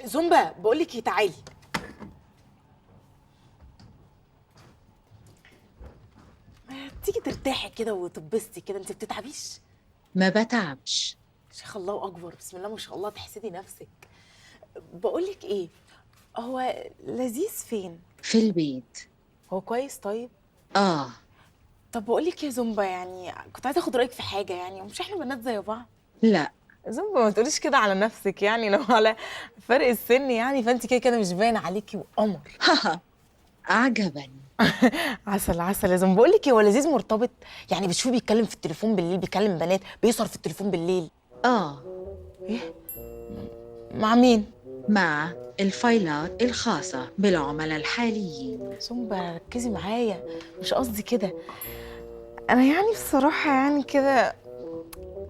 زومبا بقول لك ايه، تعالي. ما تيجي ترتاحي كده وتبسطي كده، انت بتتعبيش؟ ما بتعبش. شيخ الله اكبر، بسم الله ما شاء الله، تحسدي نفسك. بقول لك ايه، هو لذيذ فين؟ في البيت. هو كويس طيب؟ آه. طب بقول لك يا زومبا، يعني كنت عايزه اخد رايك في حاجه، يعني مش احنا بنات زي بعض؟ لا. زومبا ما تقوليش كده على نفسك، يعني لو على فرق السن يعني فانت كده كده مش باين عليكي وقمر. هاها. عجبني. عسل عسل يا زومبا. بقول لك ايه، هو لذيذ مرتبط؟ يعني بتشوفيه بيتكلم في التليفون بالليل، بيكلم بنات، بيسهر في التليفون بالليل؟ آه. ايه؟ مع مين؟ مع الفايلات الخاصة بالعملاء الحاليين. زومبا ركزي معايا، مش قصدي كده. انا يعني بصراحه يعني كده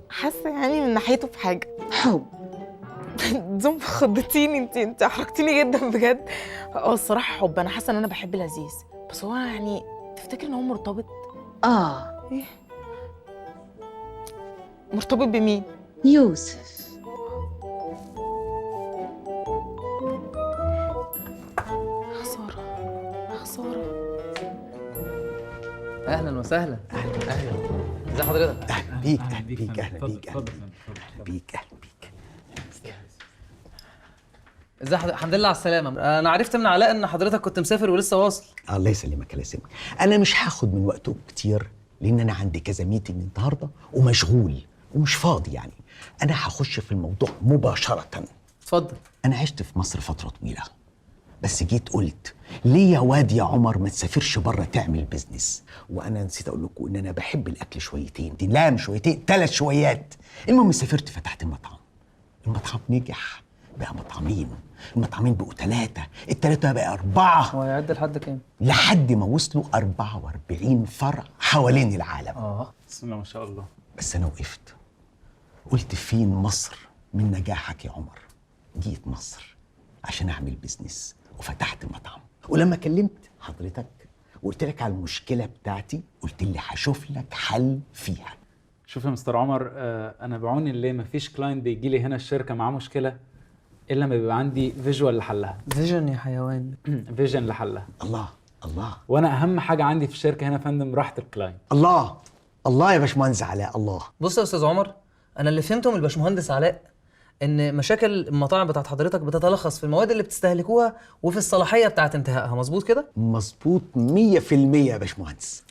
حاسه يعني من ناحيته بحاجه. حب. زومبا خضتيني، انت احرجتيني جدا بجد. الصراحه حب، انا حاسه ان انا بحب لذيذ، بس هو يعني تفتكر ان هو مرتبط؟ آه. ايه؟ مرتبط بمين؟ يوسف. خساره خساره. اهلا وسهلا. اهلا ازي حضرتك؟ اهلا بيك اهلا بيك اهلا بيك اهلا بيك اهلا بيك. ازي حضرتك؟ الحمد لله على السلامه. انا عرفت من علاء ان حضرتك كنت مسافر ولسه واصل. الله يسلمك، الله يسلمك. انا مش هاخد من وقتك كتير لان انا عندي كذا ميتنج النهارده ومشغول ومش فاضي يعني. انا هخش في الموضوع مباشره. اتفضل. انا عشت في مصر فتره طويله، بس جيت قلت ليه يا واد يا عمر ما تسافرش بره تعمل بيزنس. وانا نسيت اقول لكم ان انا بحب الاكل شويتين، دي لا مش شويتين، 3 شويات. المهم سافرت فتحت مطعم، المطعم نجح، بقى مطعمين، المطعمين بقوا 3، ال3 بقى 4، هو هيعد لحد كام؟ لحد ما وصلوا 44 فرع حوالين العالم. بسم الله ما شاء الله. بس انا وقفت قلت فين مصر من نجاحك يا عمر؟ جيت مصر عشان اعمل بيزنس وفتحت مطعم، ولما كلمت حضرتك وقلت لك على المشكله بتاعتي قلت لي هشوف لك حل فيها. شوف يا مستر عمر، انا بعون الله مفيش كلاينت بيجي لي هنا الشركه معاه مشكله الا لما بيبقى عندي فيجوال لحلها. فيجن يا حيوان. فيجن لحلها. الله الله وانا اهم حاجه عندي في الشركه هنا يا فندم راحه الكلاينت. الله الله يا باشمهندس علاء الله. بص يا استاذ عمر، انا اللي فهمته من الباشمهندس علاء ان مشاكل المطاعم بتاعت حضرتك بتتلخص في المواد اللي بتستهلكوها وفي الصلاحيه بتاعت انتهائها، مظبوط كده؟ مظبوط 100% يا باشمهندس.